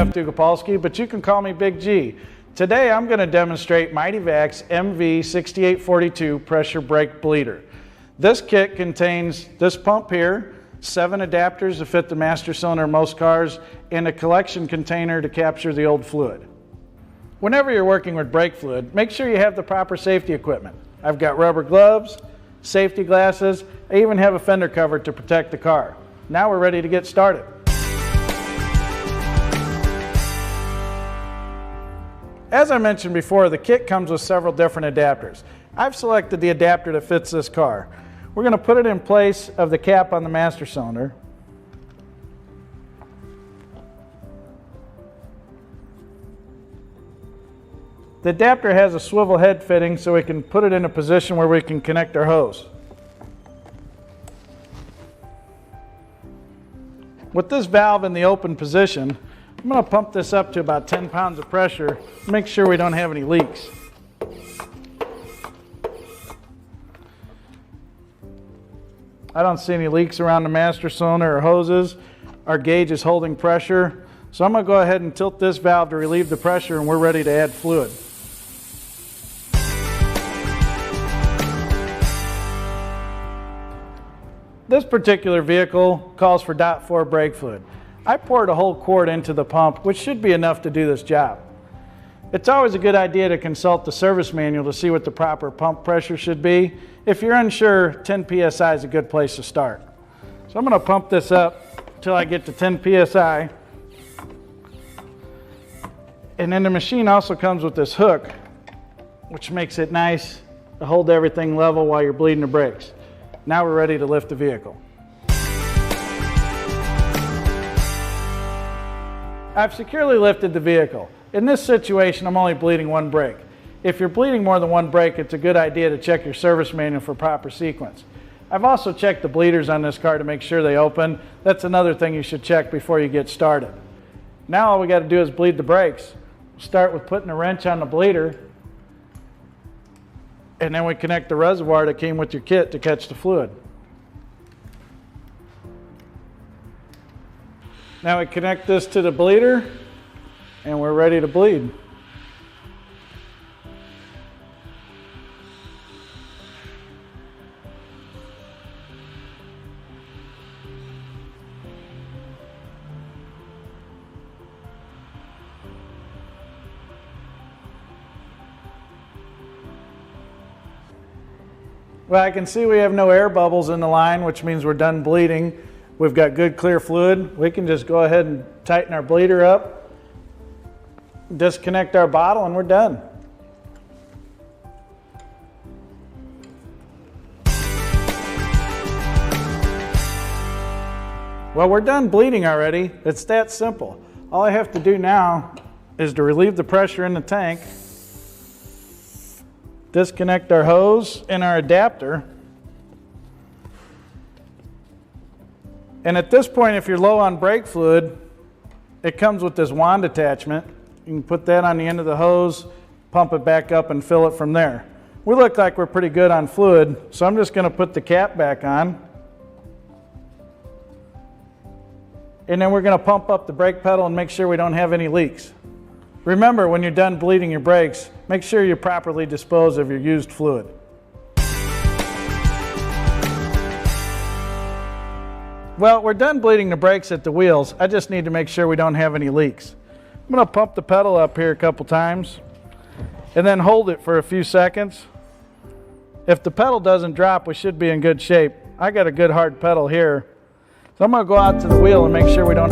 Jeff Dugopolsky, but you can call me Big G. Today I'm going to demonstrate Mighty Vacs MV6842 pressure brake bleeder. This kit contains this pump here, 7 adapters to fit the master cylinder of most cars, and a collection container to capture the old fluid. Whenever you're working with brake fluid, make sure you have the proper safety equipment. I've got rubber gloves, safety glasses, I even have a fender cover to protect the car. Now we're ready to get started. As I mentioned before, the kit comes with several different adapters. I've selected the adapter that fits this car. We're going to put it in place of the cap on the master cylinder. The adapter has a swivel head fitting so we can put it in a position where we can connect our hose. With this valve in the open position, I'm going to pump this up to about 10 pounds of pressure to make sure we don't have any leaks. I don't see any leaks around the master cylinder or hoses. Our gauge is holding pressure. So I'm going to go ahead and tilt this valve to relieve the pressure, and we're ready to add fluid. This particular vehicle calls for .4 brake fluid. I poured a whole quart into the pump, which should be enough to do this job. It's always a good idea to consult the service manual to see what the proper pump pressure should be. If you're unsure, 10 psi is a good place to start. So I'm going to pump this up until I get to 10 psi. And then the machine also comes with this hook, which makes it nice to hold everything level while you're bleeding the brakes. Now we're ready to lift the vehicle. I've securely lifted the vehicle. In this situation, I'm only bleeding one brake. If you're bleeding more than one brake, it's a good idea to check your service manual for proper sequence. I've also checked the bleeders on this car to make sure they open. That's another thing you should check before you get started. Now all we got to do is bleed the brakes. We'll start with putting a wrench on the bleeder, and then we connect the reservoir that came with your kit to catch the fluid. Now we connect this to the bleeder, and we're ready to bleed. Well, I can see we have no air bubbles in the line, which means we're done bleeding. We've got good clear fluid. We can just go ahead and tighten our bleeder up, disconnect our bottle, and we're done. Well, we're done bleeding already. It's that simple. All I have to do now is to relieve the pressure in the tank, disconnect our hose and our adapter. And at this point, if you're low on brake fluid, it comes with this wand attachment. You can put that on the end of the hose, pump it back up, and fill it from there. We look like we're pretty good on fluid, so I'm just going to put the cap back on. And then we're going to pump up the brake pedal and make sure we don't have any leaks. Remember, when you're done bleeding your brakes, make sure you properly dispose of your used fluid. Well, we're done bleeding the brakes at the wheels. I just need to make sure we don't have any leaks. I'm going to pump the pedal up here a couple times and then hold it for a few seconds. If the pedal doesn't drop, we should be in good shape. I got a good hard pedal here. So I'm going to go out to the wheel and make sure we don't